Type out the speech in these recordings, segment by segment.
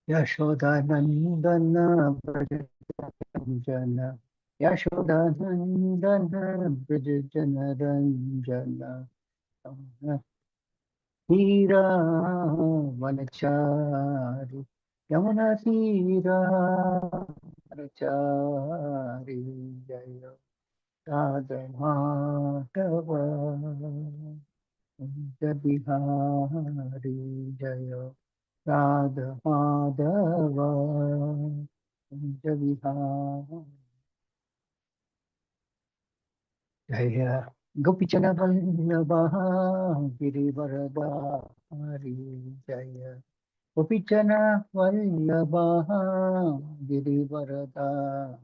Yashodanandana Brajajanaranja Yashodanandana Brajajanaranja Hira Vanachari Yamuna Hira Vanachari Jaya Radha Madhava Bihari Jaya Radha Madhava Vihari Jaya Gopichana Vallabha Girivaradari Jaya Gopichana Vallabha Girivaradari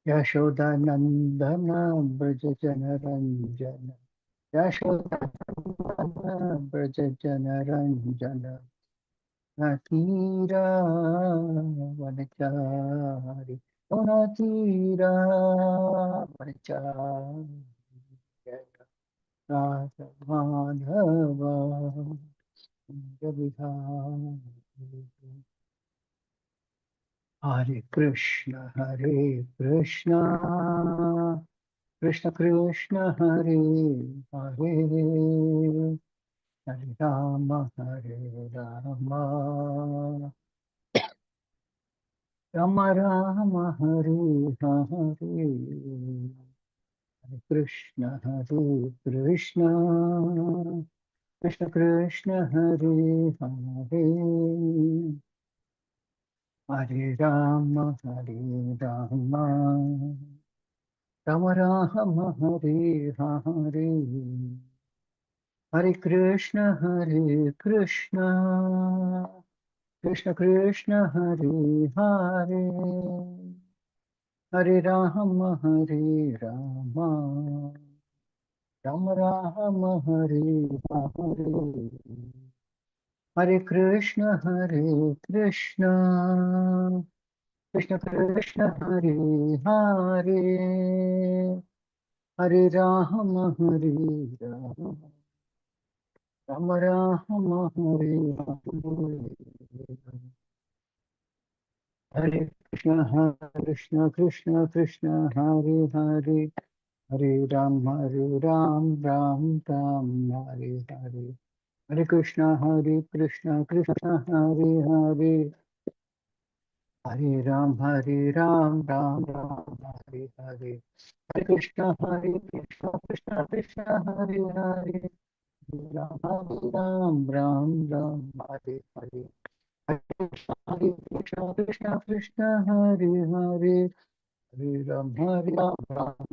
Yashodanandana Brajajanaranjana Yashodanandana Brajajanaranjana Natira Vanachari Natira Vanachari Radha Madhava Vihari Hare Krishna Krishna Krishna Hare Hare Hare Rama Rama Rama Hare Hare Hare Krishna Krishna Krishna Hare Hare Hare Rama Rama Rama Hare Hare Hare Krishna Krishna Krishna Hare Hare Hare Rama Rama Rama Hare Hare Hare Krishna Krishna Hare Hare Hare Rama Rama Rama Hare Hare Krishna Krishna Hare Hare Hare Ram Ram Ram Hare Hare Hare Krishna Krishna Hare Hare Hare Ram Ram Hare Hare Hare Krishna Krishna Hare Hare Ram Ram Hare Hare Hare Krishna Hare Hare Hare Ram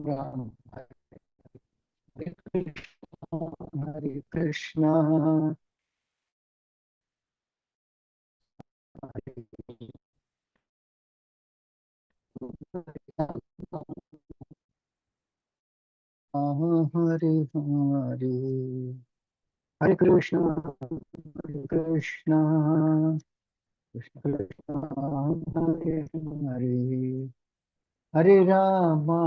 Ram Hare Krishna Hare Hare Hare Krishna Krishna Krishna Hare Hare Hare Rama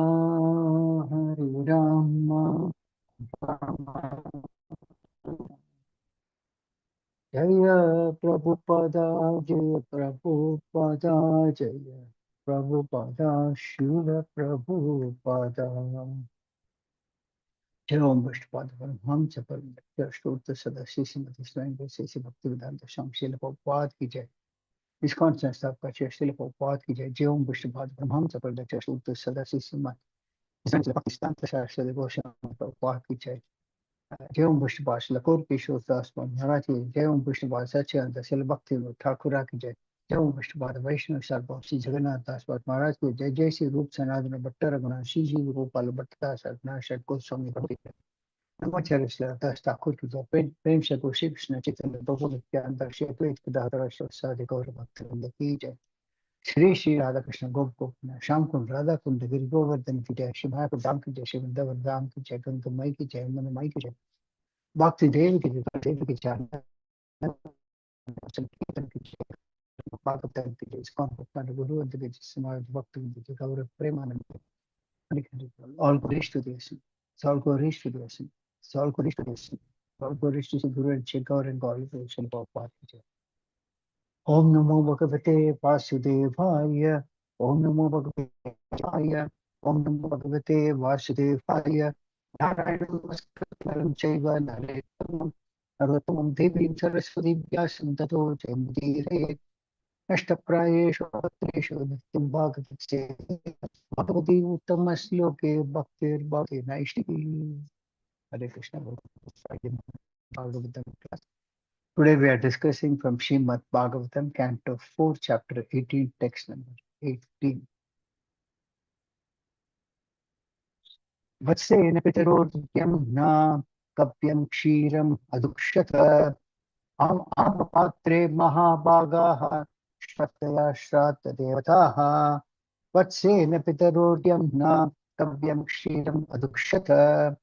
Jaya Prabhupada Jaya Prabhupada Jaya Prabhupada Srila Prabhupada Jai Om Vishnupada Paramhamsa Paramita Shruta Sadasi Srimati Swayambhu Sesi Bhaktivedanta Swami Srila Prabhupada ki Jai ISKCON Seshadripuram Srila Prabhupada ki Jai Jai Om Vishnupada Paramhamsa Paramita Shruta Sadasi Srimati Swami Bhaktivedanta Swami Prabhupada ki Jai Jai Om Vishnupada Srila Gaura Kishore Das Maharaj ki Jai Om Vishnupada Satchidananda Srila Bhaktivinoda Thakur ki Jai Jai Om Vishnupada Vaishnava Sarvabhauma Sri Jagannath Das Maharaj ki Jai Jai Sri Rup Sanatana Bhatta Raghunath Sri Ji Gopal Bhatta Sarvabhauma Sri Goswami Bhakti Namaskar Das Thakur ki Jai Prem Se Shri Krishna Chaitanya Prabhu Nityananda Shri Advaita Gadadhara Sadi Gaura Bhaktivinoda ki Jai Shri Radha Krishna Gop Gopinath Shyam Kund Radha Kund Giri Govardhan ki Jai Shri Bhakti Dham ki Jai Shri Vrindavan Dham ki Jai Ganga Mai ki Jai Yamuna Mai ki Jai Bhakti Devi ki Jai Devi ki Jai Sankirtan ki Jai Bhagavatam ki Jai ISKCON Bhakti Guru and the Jai Samaj Bhakti ki Gaurav Premanand all grace to the essence. It's all glories to the essence. All courage to this. All courage to Guru and Shankar and God to Shalpa Party. Om Namo Bhagavate Vasudevaya. Om Namo Bhagavate Vasudevaya. Om Namo Bhagavate Vasudevaya. Narayanam Namaskaram Chaiva Naretam. Narottamam Devim Saraswati Vyasam Tato Jayamudire. Ashtaprayeshu Patreshu Nityam Bhagavate. Bhagavati Uttama Sloke Bhaktir Bhakti Naishtiki. Hare Krishna. Bhagavatam class. Today we are discussing from Srimad Bhagavatam, Canto 4, Chapter 18, text number 18. Vatsena pitarodhyam na kapyam kshiram adukshata amapatre mahabhagaha shrataya shrata devataha. Vatsena pitarodhyam na kapyam kshiram adukshata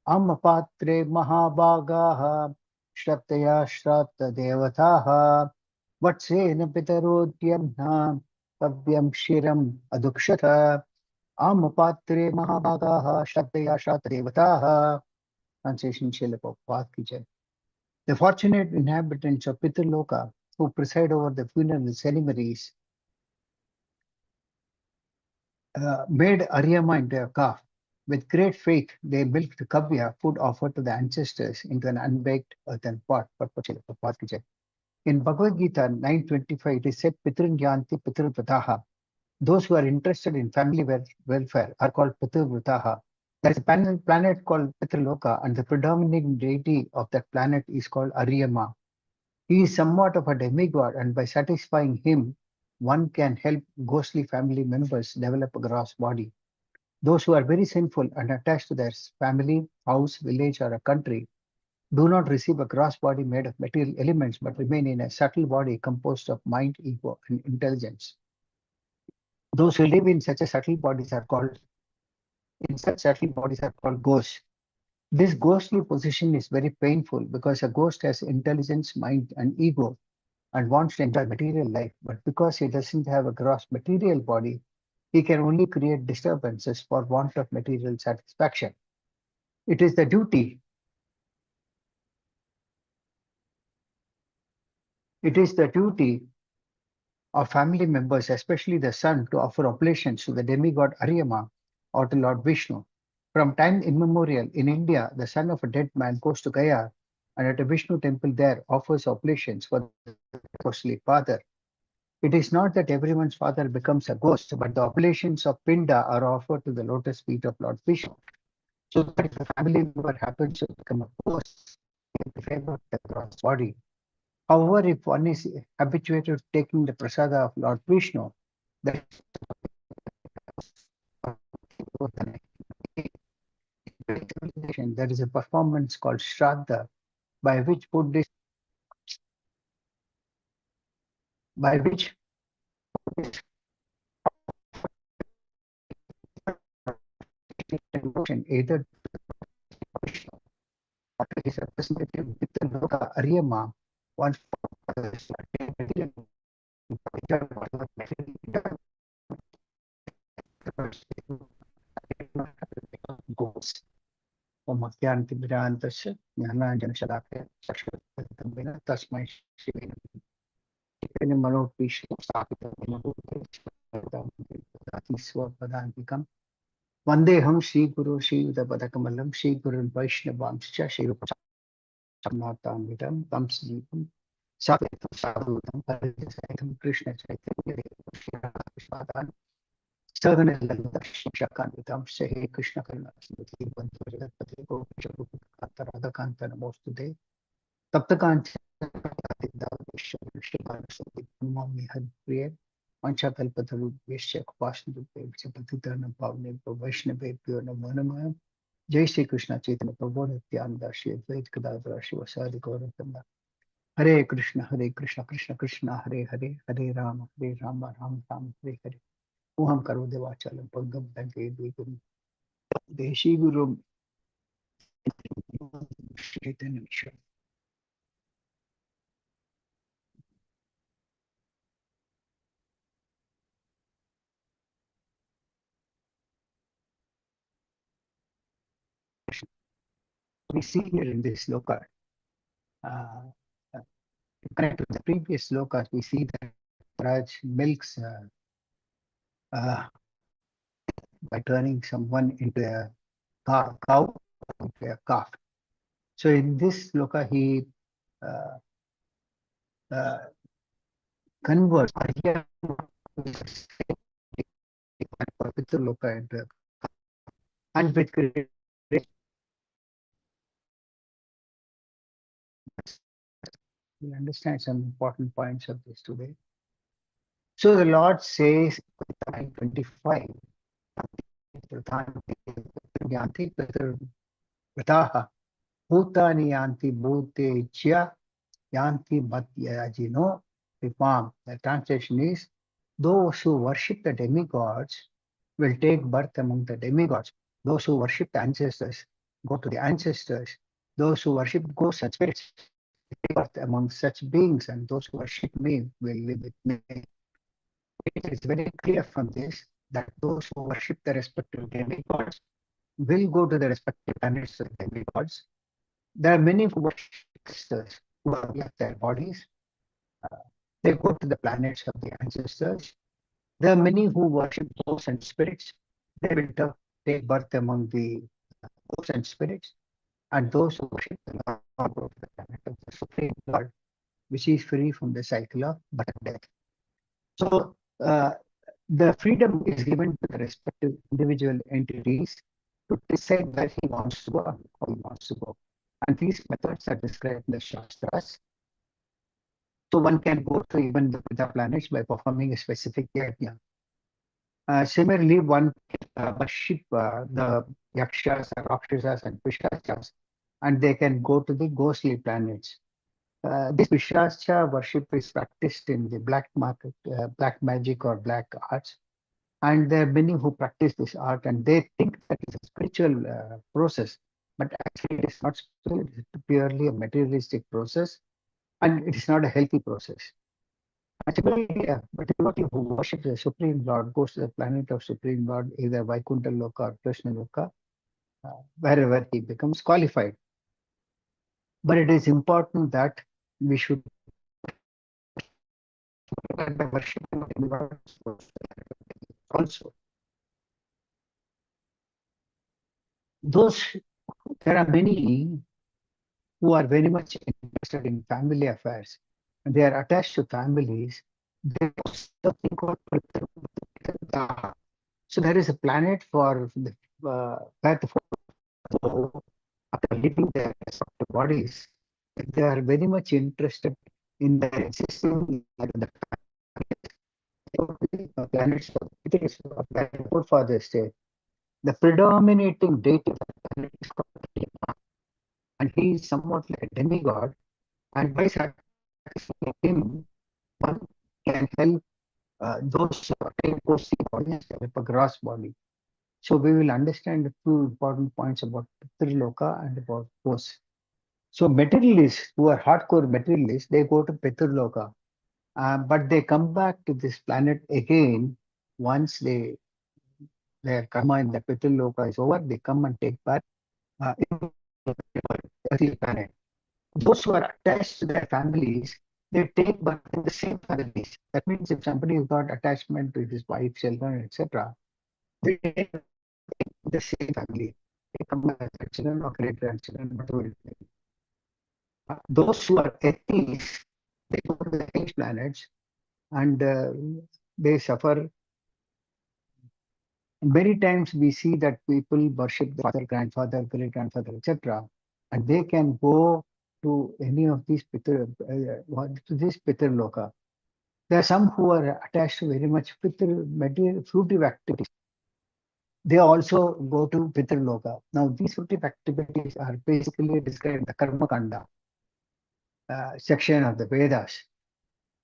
amapatre mahabhagaha shrataya shrata devataha. Vatsena pitarodhyamna kavyam shiram adukshata amapatre mahabhagaha shraddhaya shratadevataha. Translation Srila Prabhupada ki jai. The fortunate inhabitants of Pitraloka who preside over the funeral ceremonies made Aryama into a calf. With great faith, they milked kavya, food offered to the ancestors, into an unbaked earthen pot. Srila Prabhupada ki jai. In Bhagavad Gita 9:25, it is said, Pitrin Yanti Pitrvrataha. Those who are interested in family welfare are called Pitrvrataha. There is a planet called Pitraloka, and the predominating deity of that planet is called Aryama. He is somewhat of a demigod, and by satisfying him, one can help ghostly family members develop a gross body. Those who are very sinful and attached to their family, house, village, or a country do not receive a gross body made of material elements, but remain in a subtle body composed of mind, ego, and intelligence. Those who live in such subtle bodies are called ghosts. This ghostly position is very painful because a ghost has intelligence, mind, and ego and wants to enjoy material life. But because he doesn't have a gross material body, he can only create disturbances for want of material satisfaction. It is the duty of family members, especially the son, to offer oblations to the demigod Aryama or to Lord Vishnu. From time immemorial, in India, the son of a dead man goes to Gaya and at a Vishnu temple there offers oblations for the ghostly father. It is not that everyone's father becomes a ghost, but the oblations of Pinda are offered to the lotus feet of Lord Vishnu. So that if a family member happens to become a ghost in favor of the gross body. However, if one is habituated to taking the prasada of Lord Vishnu, there is a performance called Shraddha, by which devotion either his representative Pitraloka Aryama once goes. Om Jnanatimirandasya Jnananjanashalakhya Sakshatatamena Tasmai Shri Manopisha Swapadantikam Vandeham Shri Guru Shri Udapadakammalam Shri Guru Vaishnavamscha Shri Rupachamnatamidam Tam Sripam Satyam Sadhutam Parisaitam Krishna Chaitanya Krishna Sagana Lalita Shakanutam Sehe Krishna Karna Smriti Bantavadapati Gopishapukanta Radhakanta Namostude Taptakancha Mami Hadpriya Mancha Kalpataru Vishya Kupasna Patitanam Pavne Vaishnave Pyo Namo Namah Jai Shri Krishna Chaitanya Prabhu Nityananda Shri Advaita Gadadhara Shivasadi Gauratamda Hare Krishna Krishna Krishna Hare Hare Hare Rama Rama Rama Hare Hare Oham Karo Devachalam Pangam Danke Guru Deshi Guru Chaitanya Mishra. We see here in this loka, connect with the previous lokas, we see that Raj milks by turning someone into a cow, into a calf. So in this loka, he uh, uh, converts loka into, and with great, we understand some important points of this today. So the Lord says, 25, Bhutani yanti bhutejya yanti matyajino vipam. The translation is, those who worship the demigods will take birth among the demigods. Those who worship the ancestors go to the ancestors. Those who worship ghosts and spirits take birth among such beings, and those who worship me will live with me. It is very clear from this that those who worship the respective demigods will go to the respective planets of the demigods. There are many who worship ancestors who have left their bodies. They go to the planets of the ancestors. There are many who worship ghosts and spirits. They will take birth among the ghosts and spirits. And those who worship the Lord go to the planet of the Supreme Lord, which is free from the cycle of birth and death. So the freedom is given to the respective individual entities to decide where he wants to go and how he wants to go. And these methods are described in the Shastras. So one can go to even the planets by performing a specific yajna. Similarly, one can worship the yakshas, rakshasas, and pishachas, and they can go to the ghostly planets. This Pishacha worship is practiced in the black market, black magic or black arts. And there are many who practice this art and they think that it's a spiritual process, but actually it is not spiritual, it is purely a materialistic process and it is not a healthy process. Actually, but the devotee who worships the Supreme Lord goes to the planet of Supreme Lord, either Vaikuntha Loka or Krishna Loka, wherever he becomes qualified. But it is important that we should worship also. There are many who are very much interested in family affairs and they are attached to families. They something called Tirtha. So there is a planet for the where the after leaving their respective bodies, they are very much interested in their existing planets of their forefathers stay. The predominating deity of the planet is called Tirtha, and he is somewhat like a demigod. And by sacrificing him, one can help those who attain post bodies develop a gross body. So we will understand the two important points about Pitraloka and about post. So materialists who are hardcore materialists, they go to Pitraloka, but they come back to this planet again once their karma in the Pitraloka is over. They come and take part in the earthly planet. Those who are attached to their families, they take birth in the same families. That means if somebody has got attachment to his wife, children, etc., they take the same family. They come as children or great grandchildren, whatever it may be. Those who are atheists, they go to the high planets and they suffer. Many times we see that people worship the father, grandfather, great grandfather, etc., and they can go to any of these to this Pitar Loka. There are some who are attached to very much material, fruitive activities. They also go to Pitar Loka. Now, these fruitive activities are basically described in the Karma Kanda section of the Vedas.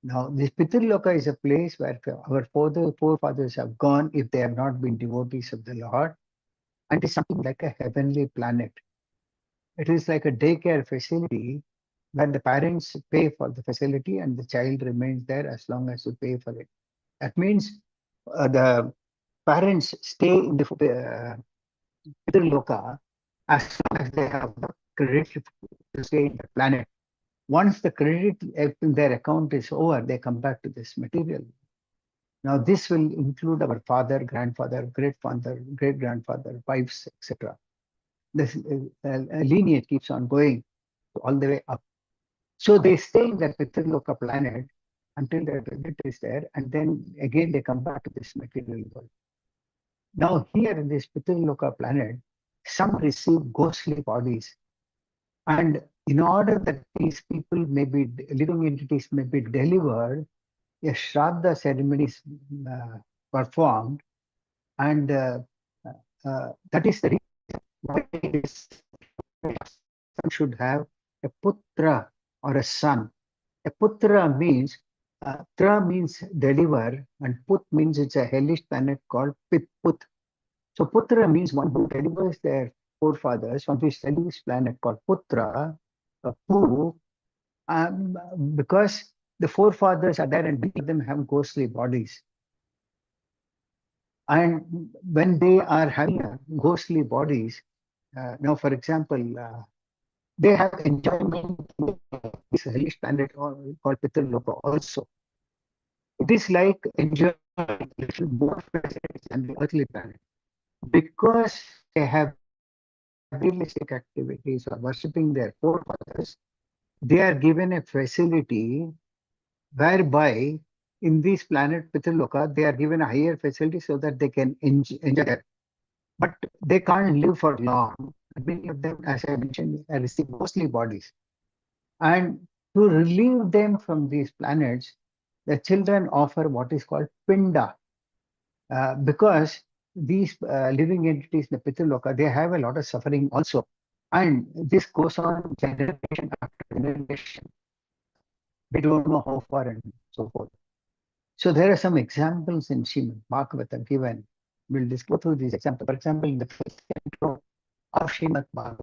Now, this Pitar Loka is a place where our forefathers have gone if they have not been devotees of the Lord, and it's something like a heavenly planet. It is like a daycare facility where the parents pay for the facility and the child remains there as long as you pay for it. That means the parents stay in the Pitar Loka as long as they have credit to stay in the planet. Once the credit in their account is over, they come back to this material. Now, this will include our father, grandfather, great grandfather, wives, etc. This lineage keeps on going all the way up. So they stay in that Pitraloka planet until their credit is there, and then again they come back to this material world. Now, here in this Pitraloka planet, some receive ghostly bodies. And in order that these people may be, living entities may be delivered, a Shraddha ceremony is performed, and that is the reason why this son should have a putra or a son. A putra means, tra means deliver, and put means it's a hellish planet called Put. So putra means one who delivers their forefathers on this hellish planet called Putra, Pu, because the forefathers are there and many of them have ghostly bodies. And when they are having ghostly bodies, now, for example, they have enjoyment in this hellish planet called Pitraloka also. It is like enjoying a little more presence than the earthly planet. Because they have realistic activities or worshipping their forefathers, they are given a facility whereby in this planet Pitraloka, they are given a higher facility so that they can enjoy that. But they can't live for long. Many of them, as I mentioned, receive ghostly bodies. And to relieve them from these planets, the children offer what is called Pinda. Because these living entities in the Pitraloka, they have a lot of suffering also. And this goes on generation after generation. We don't know how far and so forth. So there are some examples in Srimad Bhagavatam given. We'll just go through these examples. For example, in the first intro of Srimad Bhagavatam,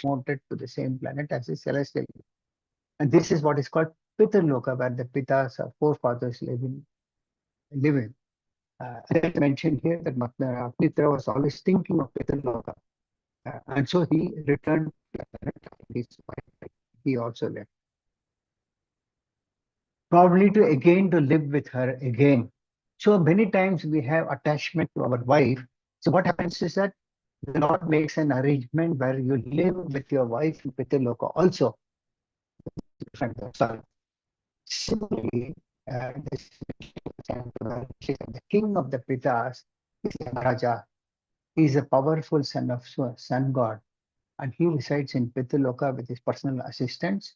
mounted to the same planet as a celestial. And this is what is called Pitraloka, where the Pitas or forefathers live in. As I mentioned here that Mitra was always thinking of Pitraloka. And so he returned to the planet. He also left. Probably to live with her again. So many times we have attachment to our wife. So what happens is that the Lord makes an arrangement where you live with your wife in Pitraloka also. Similarly, the king of the Pitas is Raja. He is a powerful son of sun god, and he resides in Pitraloka with his personal assistants.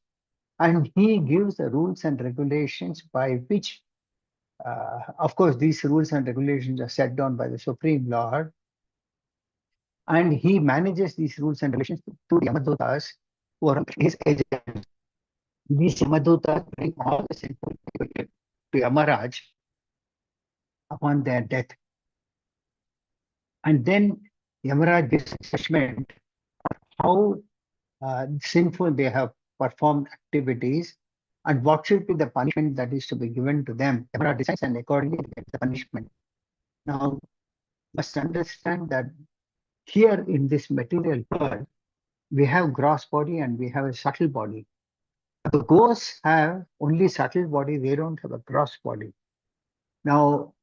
And he gives the rules and regulations by which, of course, these rules and regulations are set down by the Supreme Lord. And he manages these rules and regulations to the Yamadutas, who are his agents. These Yamadutas bring all the sinful people to Yamaraj upon their death. And then Yamaraj gives judgment on how sinful they have performed activities and what should be the punishment that is to be given to them. Yamaraj decides and accordingly gets the punishment. Now, must understand that here in this material world, we have gross body and we have a subtle body. The ghosts have only subtle body, they don't have a gross body. Now,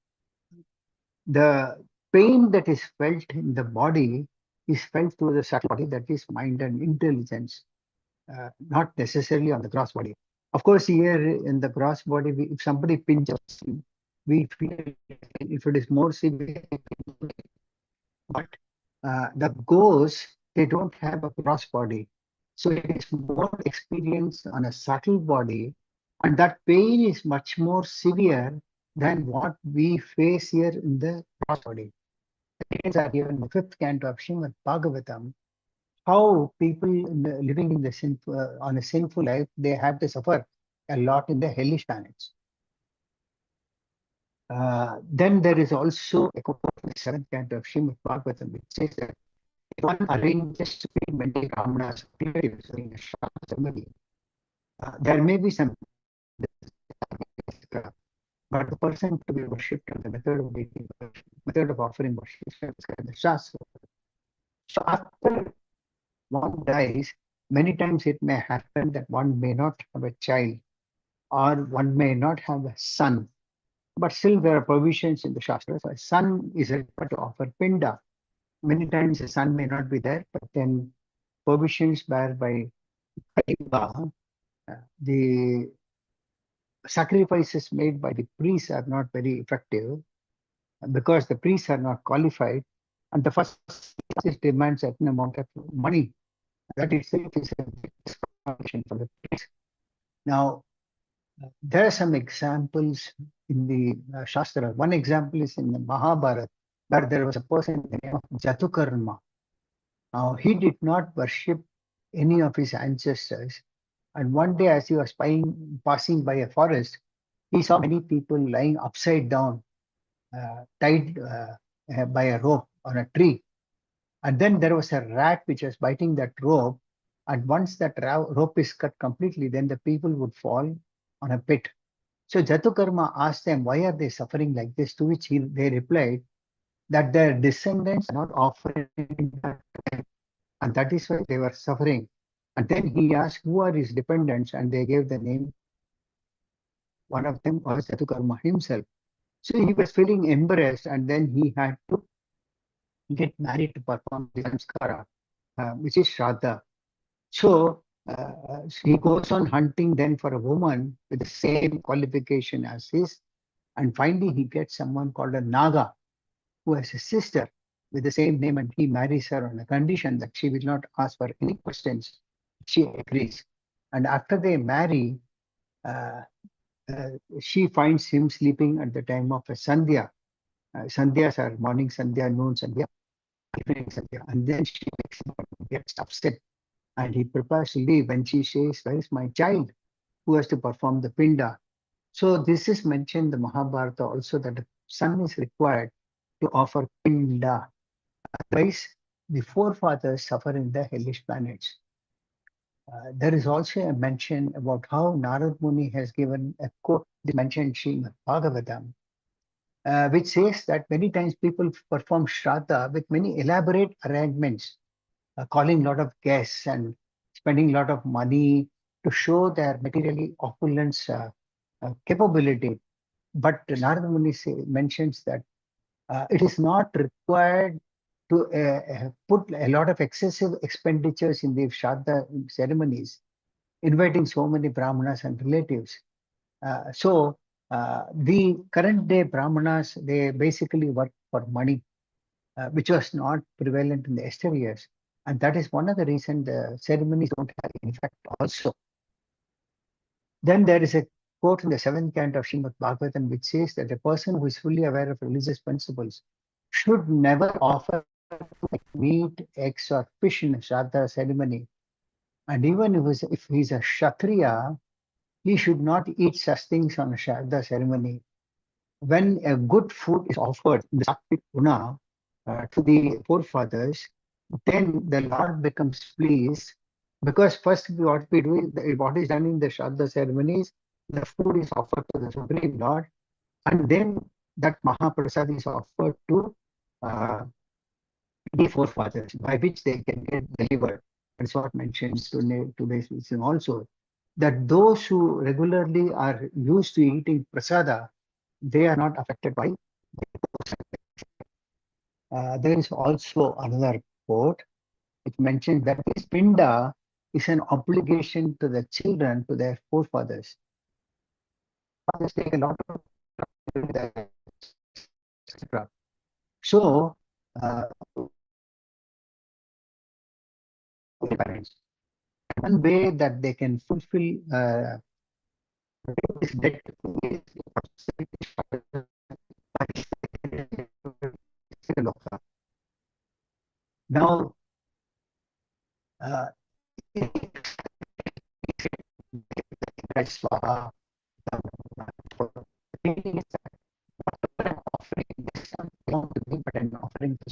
the pain that is felt in the body is felt through the subtle body, that is mind and intelligence, not necessarily on the gross body. Of course, here in the gross body, if somebody pinches, we feel if it is more severe, but the ghosts, they don't have a gross body. So it is more experience on a subtle body, and that pain is much more severe than what we face here in the gross body. The details are given in the 5th canto of Srimad Bhagavatam, how people living in the on a sinful life, they have to suffer a lot in the hellish planets. Then there is also a quote in the seventh canto of Srimad Bhagavatam, which says that if one arranges to feed many brahmanas relatives during a Shraddha ceremony, there may be some, but the person to be worshipped and the method of offering worship is prescribed in the Shastra. So after one dies, many times it may happen that one may not have a child or one may not have a son. But still there are provisions in the Shastras. A son is required to offer pinda. Many times a son may not be there, but then provisions whereby the sacrifices made by the priests are not very effective because the priests are not qualified, and the first demands a certain amount of money. That itself is a big discrimination for the priests. Now, there are some examples in the Shastra. One example is in the Mahabharata, where there was a person in the name of Jatukarma. Now, he did not worship any of his ancestors. And one day, as he was passing by a forest, he saw many people lying upside down, tied by a rope on a tree. And then there was a rat which was biting that rope. And once that rope is cut completely, then the people would fall on a pit. So Jatukarma asked them, why are they suffering like this? To which they replied that their descendants are not offering that, and that is why they were suffering. And then he asked, who are his dependents? And they gave the name. One of them was Jatukarma himself. So he was feeling embarrassed, and then he had to get married to perform the samskara, which is Shraddha. So he goes on hunting then for a woman with the same qualification as his, and finally he gets someone called a Naga, who has a sister with the same name, and he marries her on a condition that she will not ask for any questions. She agrees. And after they marry, uh, she finds him sleeping at the time of a Sandhya. Sandhyas are morning Sandhya, noon Sandhya, evening Sandhya. And then she wakes up and gets upset. And he prepares to leave. When she says, where is my child who has to perform the pinda? So this is mentioned in the Mahabharata also, that the son is required to offer pinda. Otherwise, the forefathers suffer in the hellish planets. There is also a mention about how Narad Muni has given a quote mentioned Srimad Bhagavatam, which says that many times people perform Shraddha with many elaborate arrangements, calling a lot of guests and spending a lot of money to show their materially opulence capability. But Narada Muni mentions that it is not required to put a lot of excessive expenditures in the Shraddha ceremonies, inviting so many Brahmanas and relatives. The current day Brahmanas, they basically work for money, which was not prevalent in the yesteryears. And that is one of the reasons the ceremonies don't have any effect also. Then there is a quote in the seventh canto of Srimad Bhagavatam, which says that a person who is fully aware of religious principles should never offer meat, eggs, or fish in a Shraddha ceremony. And even if he's a Kshatriya, he should not eat such things on a Shraddha ceremony. When a good food is offered in the Sattvic Guna to the forefathers, then the Lord becomes pleased, because first what we do, what is done in the Shraddha ceremonies, the food is offered to the Supreme Lord, and then that Mahaprasad is offered to uh, the forefathers, by which they can get delivered. That's what mentions today's wisdom also, that those who regularly are used to eating prasada, they are not affected by. There is also another quote which mentions that this pinda is an obligation to the children, to their forefathers. Fathers take a lot of etc. So, parents, one way that they can fulfill this debt is now.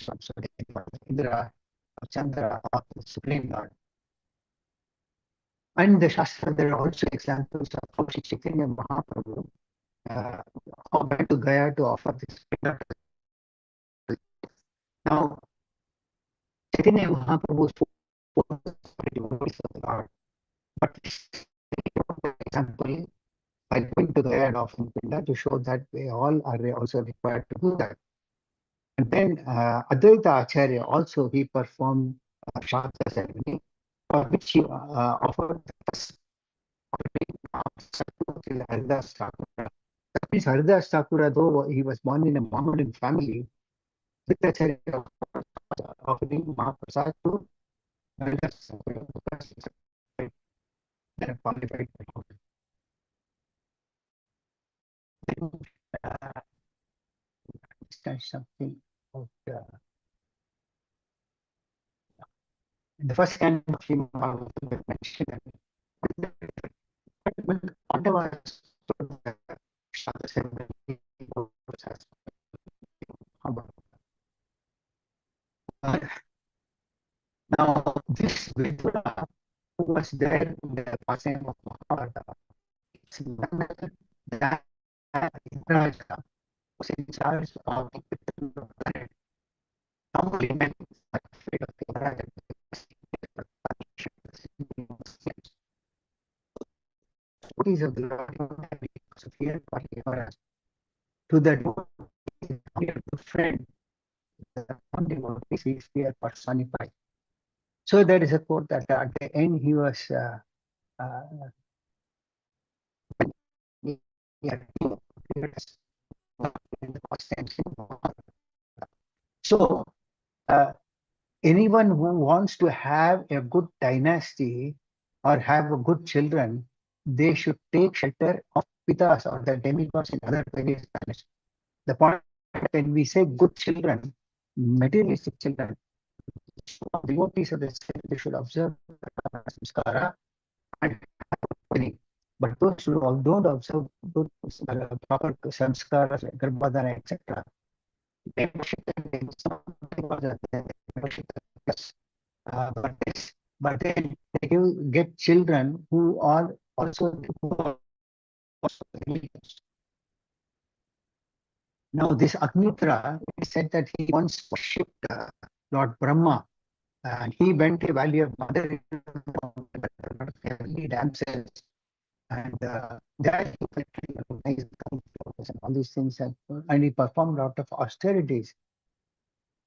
So they were Indra, Chandra, or the Supreme Lord. And the Shastra, there are also examples of how Sri Chaitanya Mahaprabhu went to Gaya to offer this. Now, Chaitanya Mahaprabhu's devotees of the Lord, but example, by going to Gaya and offering Pinda to show that we all are also required to do that. And then Advaita Acharya also, he performed Shraddha ceremony, for which he offered the first offering to Haridas Thakura. That means Haridas Thakura, though he was born in a Mohammedan family, Advaita Acharya offering Mahaprasad to Haridas Thakura because they are qualified. Then something about the first kind of human mentioned that when Pandavas now this Vidura who was there in the passing of Mahabharata, it's none other than Indraja, was in charge of the planet. Normally men are afraid of Indraja because of the Lord because of fear for Yavara. To the good friend, the devotees is fear personified. So there is a quote that at the end he was so anyone who wants to have a good dynasty or have a good children, they should take shelter of pitas or the demigods in other various planets. The point when we say good children, materialistic children, devotees of the state, they should observe samskara and but those who don't observe good proper samskaras, garbhadana, etc., they worship but then they get children who are also now this Agnitra said that he once worshipped Lord Brahma and he went to Valley of Mother damsels and there he recognized and all these things and he performed a lot of austerities.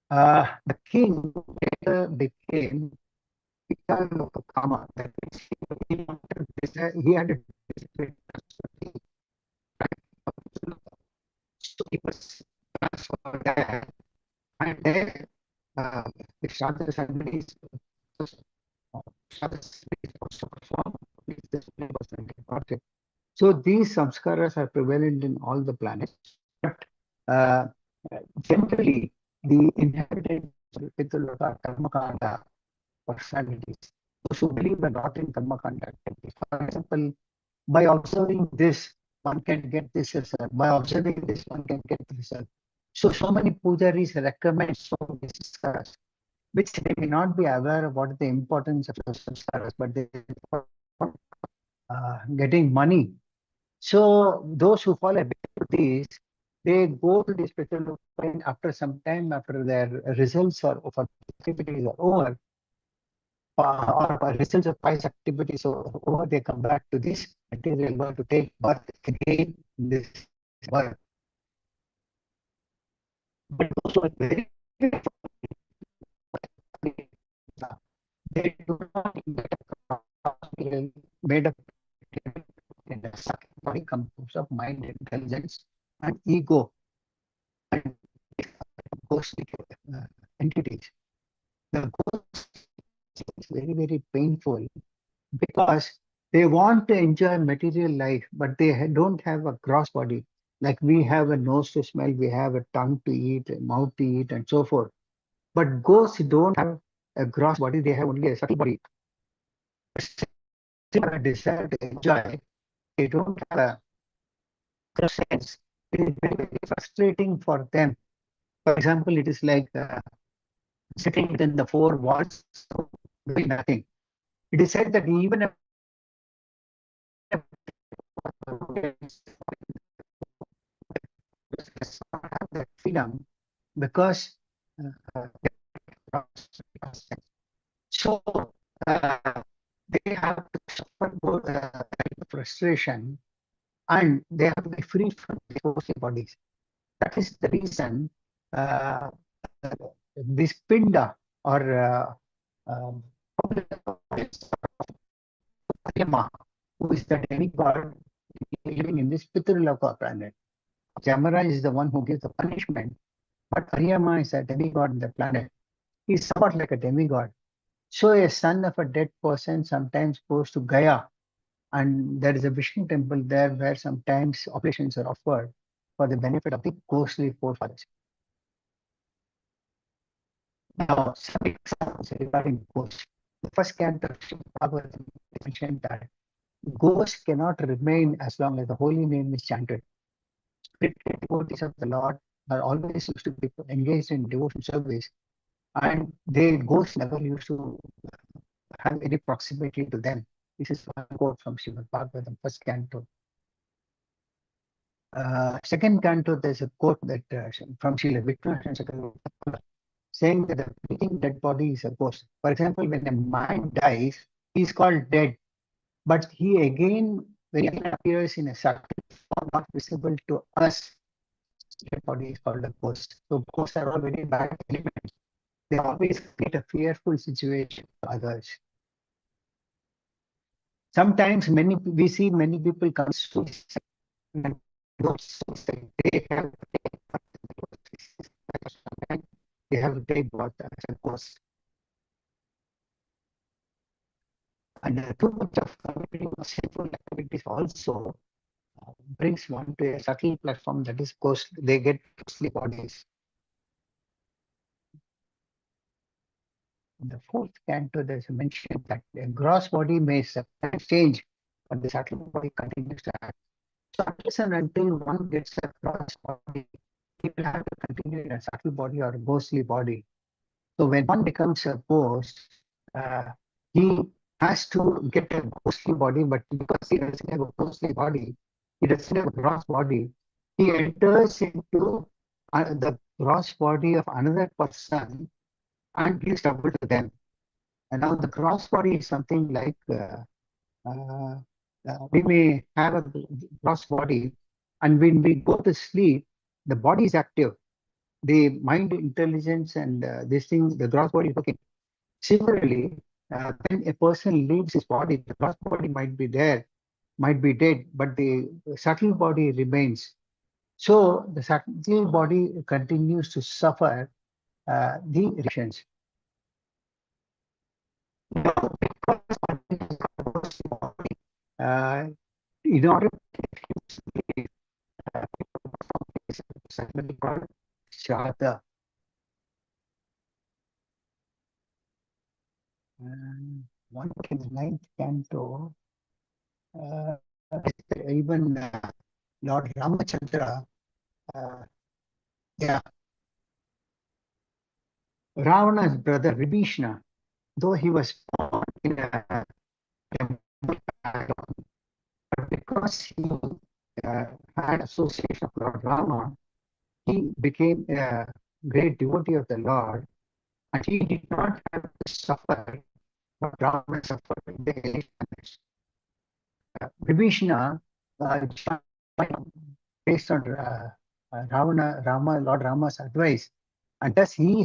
The king later became Kama. That means he had a so he was for that and then the Shraddha ceremonies also performed with this project. So these samskaras are prevalent in all the planets, but generally the inhabitants of Pitaloka Karmakanda personalities, those who believe are not in Karmakanda. For example, by observing this, one can get this result. By observing this, one can get the result. So many pujaris recommend so many samskaras, which they may not be aware of what is the importance of those samskaras, but they getting money. So those who follow these, they go to the spiritual friend after some time, after their results or for activities are over, or results of pious activities are over, they come back to this material world to take birth again in this world. But those who are very they do not made up in the second body composed of mind, intelligence, and ego, and ghostly entities. The ghost is very, very painful because they want to enjoy material life, but they don't have a gross body. Like we have a nose to smell, we have a tongue to eat, a mouth to eat, and so forth. But ghosts don't have a gross body, they have only a subtle body. A desire to enjoy, they don't have a sense. It is very, very frustrating for them. For example, it is like sitting within the four walls, so doing nothing. It is said that even if does not have that freedom because so they have to suffer both frustration and they have to be free from their bodies. That is the reason uh, this Pinda or um, Yama, who is the demigod living in this Pitraloka planet. Jamara is the one who gives the punishment, but Ariyama is a demigod in the planet. He is somewhat like a demigod. So a son of a dead person sometimes goes to Gaya, and there is a Vishnu temple there where sometimes oblations are offered for the benefit of the ghostly forefathers. Now, some examples regarding ghosts. The first canto of Srimad Bhagavatam mentioned that ghosts cannot remain as long as the holy name is chanted. Spiritual devotees of the Lord are always used to be engaged in devotion service, and their ghosts never used to have any proximity to them. This is one quote from Srimad Bhagavatam, first canto. Second canto, there's a quote that from Srila Vikrama saying that the breathing dead body is a ghost. For example, when a man dies, he's called dead, but he again, when he again appears in a subtle form, not visible to us, dead body is called a ghost. So ghosts are all very bad elements. They always create a fearful situation for others. Sometimes we see many people commit suicide, and they have they have died what as a ghost. And too much of committing sinful activities also brings one to a subtle platform that is ghost. They get ghostly bodies. In the fourth canto, there's a mention that the gross body may change, but the subtle body continues to act. So unless and until one gets a gross body, people have to continue in a subtle body or a ghostly body. So when one becomes a ghost, he has to get a ghostly body, but because he doesn't have a ghostly body, he doesn't have a gross body, he enters into the gross body of another person and gives trouble to them. And now the gross body is something like we may have a gross body, and when we go to sleep, the body is active. The mind intelligence and this thing, the gross body is working. Similarly, when a person leaves his body, the gross body might be there, might be dead, but the subtle body remains. So the subtle body continues to suffer the reactions. In order to somebody called Shraddha. One in the ninth canto, even Lord Ramachandra, yeah, Ravana's brother Vibhishana, though he was born in a but because he had association of Lord Rama, he became a great devotee of the Lord, and he did not have to suffer what Ravana suffered in the eight planets. Vibhishana, based on Lord Rama's advice, and thus he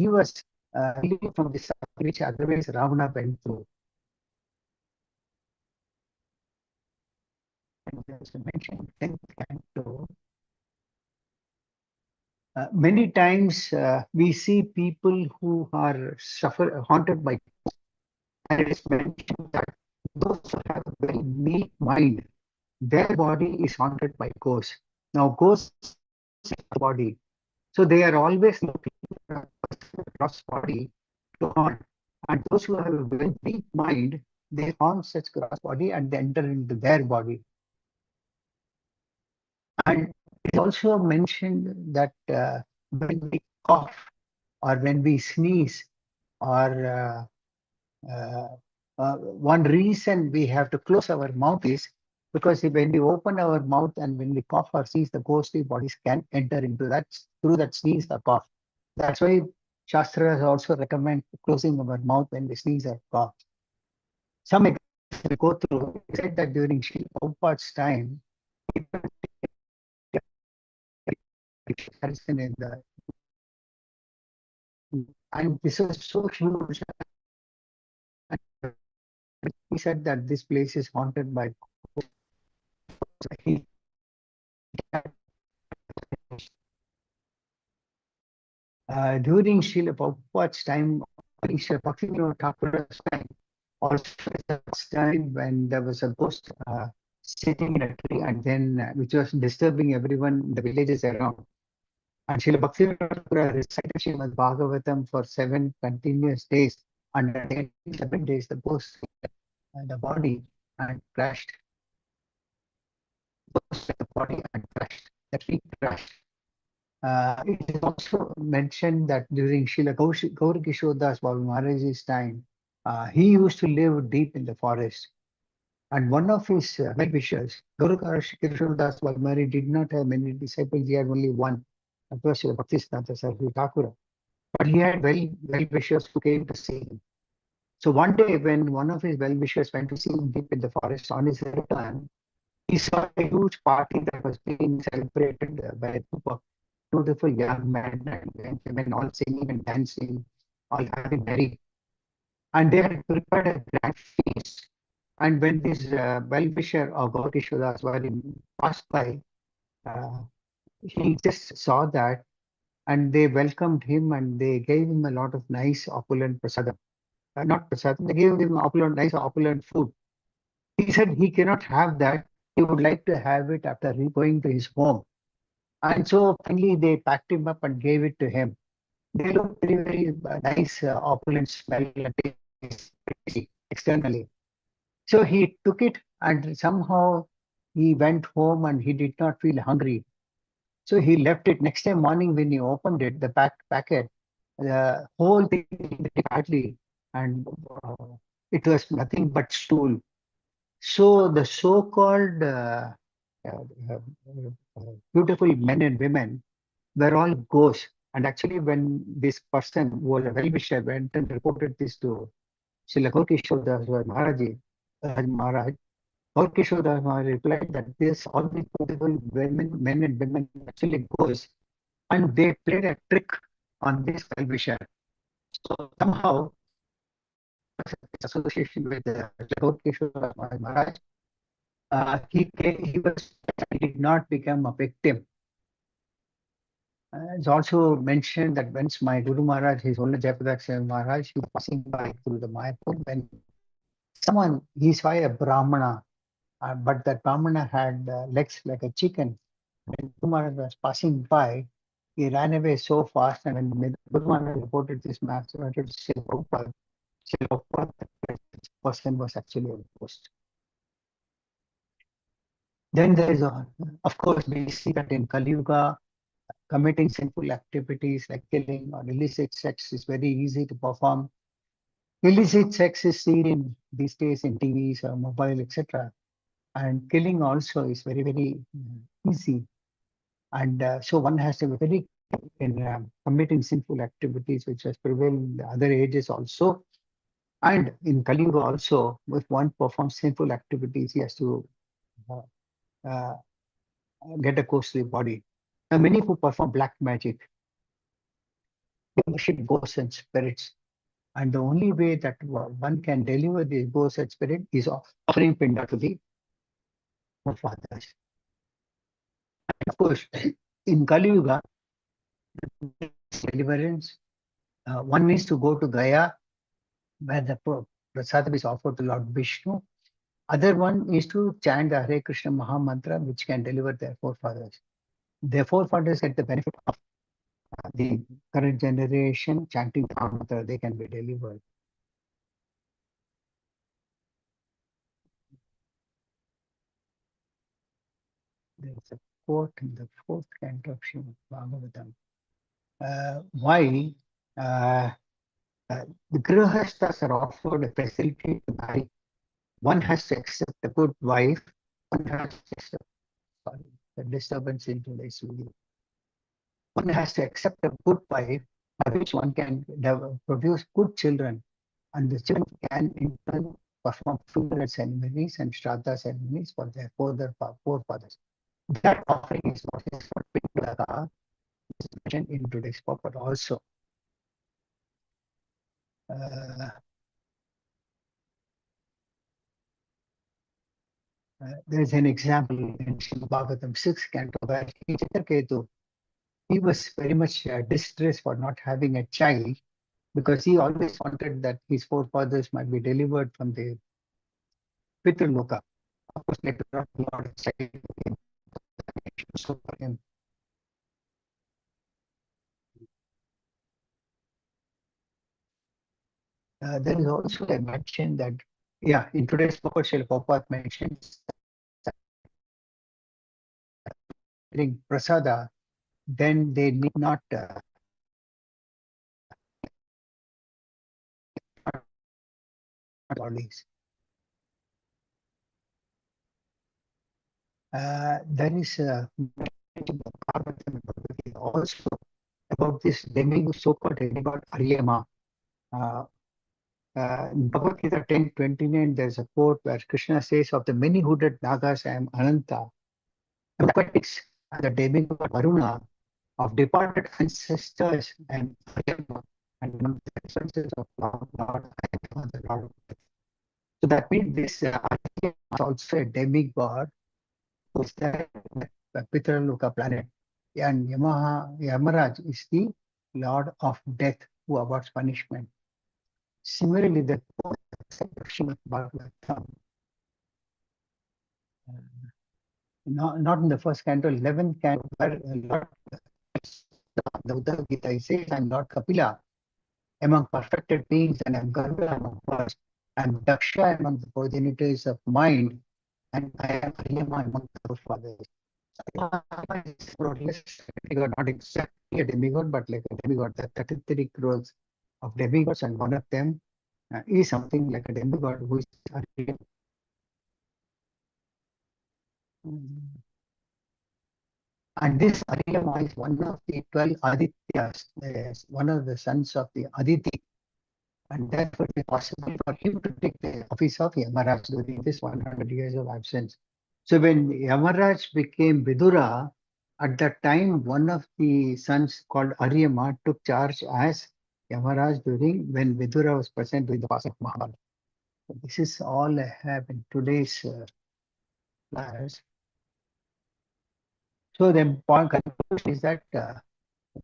was relieved from the suffering which otherwise Ravana went through. And there's a mention in 10th canto. Many times we see people who are haunted by, and it is mentioned that those who have a very meek mind, their body is haunted by ghosts. Now, ghosts is the body, so they are always looking for a gross body to haunt. And those who have a very weak mind, they haunt such gross body and they enter into their body. And it also mentioned that when we cough, or when we sneeze, or one reason we have to close our mouth is because when we open our mouth and when we cough or sneeze, the ghostly bodies can enter into that through that sneeze or cough. That's why Shastras also recommend closing our mouth when we sneeze or cough. Some examples we go through, he said that during Srila Prabhupada's time, in the, and this was so huge. He said that this place is haunted by he, during Srila Prabhupada's time, Srila Bhaktivinoda Thakur's time, also that's time when there was a ghost sitting in a tree and then which was disturbing everyone in the villages around. And Srila Bhaktivinoda Thakur recited Srimad Bhagavatam for 7 continuous days. And at the end of 7 days, the ghost the body and crashed. The body and crashed. The tree crashed. It is also mentioned that during Srila Gaurkishore Das Babu Maharaj's time, he used to live deep in the forest. And one of his well-wishers, Gaurkishore Das Babu Maharaj did not have many disciples, he had only one. That was Srila Bhaktisiddhanta Saraswati Thakura. But he had well-wishers who came to see him. So one day when one of his well-wishers went to see him deep in the forest, on his return, he saw a huge party that was being celebrated by a group of beautiful young men and women all singing and dancing, all having merry. And they had prepared a grand feast. And when this well-wisher of Gaurkishodas passed by, he just saw that and they welcomed him and they gave him a lot of nice opulent prasadam. Not prasadam, they gave him opulent, nice opulent food. He said he cannot have that. He would like to have it after going to his home. And so finally they packed him up and gave it to him. They look very, very nice, opulent smell and taste externally. So he took it and somehow he went home and he did not feel hungry. So he left it. Next day morning when he opened it, the packet, the whole thing badly and it was nothing but stool. So the so-called beautiful men and women were all ghosts. And actually, when this person who was a well-wisher went and reported this to Srila Gaurkishore Das Maharaj, Gaurkishore Das Maharaj replied that this all these beautiful women, men and women actually ghosts, and they played a trick on this well-wisher. So somehow, association with Gaurkishore Das Maharaj, he did not become a victim. It's also mentioned that once my Guru Maharaj, his older Jayaprakash Maharaj, he was passing by through the Mayapur when he saw a Brahmana, but that Brahmana had legs like a chicken. When Guru Maharaj was passing by, he ran away so fast, and when Guru Maharaj reported this matter to Srila Prabhupada, this person was actually a ghost. Then there is, of course, we see that in Kali Yuga, committing sinful activities like killing or illicit sex is very easy to perform. Illicit sex is seen in these days in TVs or mobile, etc. And killing also is very, very easy. And so one has to be very in committing sinful activities, which has prevailed in the other ages also. And in Kali Yuga also, if one performs sinful activities, he has to uh, get a ghostly body. Now, many who perform black magic, they worship ghosts and spirits. And the only way that one can deliver these ghosts and spirit is offering pinda to the forefathers. And of course, in Kali Yuga, deliverance, one needs to go to Gaya, where the prasadam is offered to Lord Vishnu. Other one is to chant the Hare Krishna Maha Mantra, which can deliver their forefathers. Their forefathers get the benefit of the current generation chanting the Maha Mantra, they can be delivered. There's a quote in the fourth canto of Srimad Bhagavatam. Why The grihasthas are offered a facility to marry. One has to accept a good wife. One has to accept, sorry, the disturbance in today's video. One has to accept a good wife by which one can produce good children, and the children can in turn perform funeral ceremonies and shraddha ceremonies for their forefathers. That offering is what is called Pindaka, is mentioned in today's purport also. There is an example in Srimad Bhagavatam 6 canto where Ketu, he was very much distressed for not having a child because he always wanted that his forefathers might be delivered from the Pitraloka. Of course, later on, Lord of child became so for him. There is also a mention that, yeah, in today's purport, Srila Prabhupada mentions that during prasada, then they need not bodies. There is also about this demigod, so-called demigod Aryama. In Bhagavad Gita 10:29, there's a quote where Krishna says, "Of the many hooded Nagas, I am Ananta." Mathematics, the demigod Varuna, of departed ancestors, and Aryama, and among the ancestors of Lord, I am the Lord. So that means this Aryama is also a demigod who is there in the Pitraloka planet. And Yamaraj is the Lord of Death who awards punishment. Similarly, the Srimad Bhagavatam, not in the first canto, 11th canto, where Lord, the Uddhava Gita, he says, "I'm Lord Kapila among perfected beings, and I'm Garuda among gods. I'm Daksha among the progenitors of mind, and I am Aryama among the fathers." Aryama is more or less demigod, not exactly a demigod, but like a demigod. There are 33 crores of demigods, and one of them is something like a demigod who is Aryama. And this Aryama is one of the 12 Adityas, one of the sons of the Aditi. And therefore, it is possible for him to take the office of Yamaraj during this 100 years of absence. So when Yamaraj became Vidura, at that time, one of the sons called Aryama took charge as Yamaraj during when Vidura was present during the fast of Mahabharata. So this is all I have in today's class. So the point conclusion is that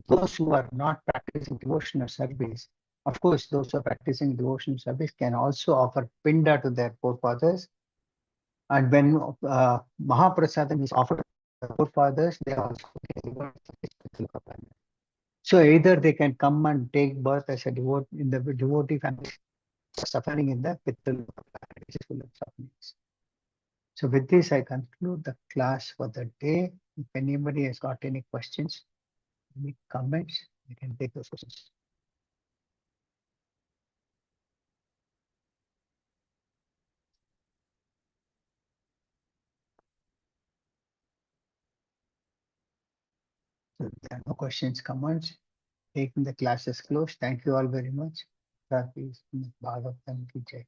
those who are not practicing devotional service, of course, those who are practicing devotional service can also offer pinda to their forefathers. And when Mahaprasadam is offered to the forefathers, they also get reward. So either they can come and take birth as a devotee in the devotee family, suffering in the Pitraloka, which is full of sufferings. So with this, I conclude the class for the day. If anybody has got any questions, any comments, we can take those questions. So if there are no questions, comments, taking the classes closed. Thank you all very much. Bhagavatam ki jai.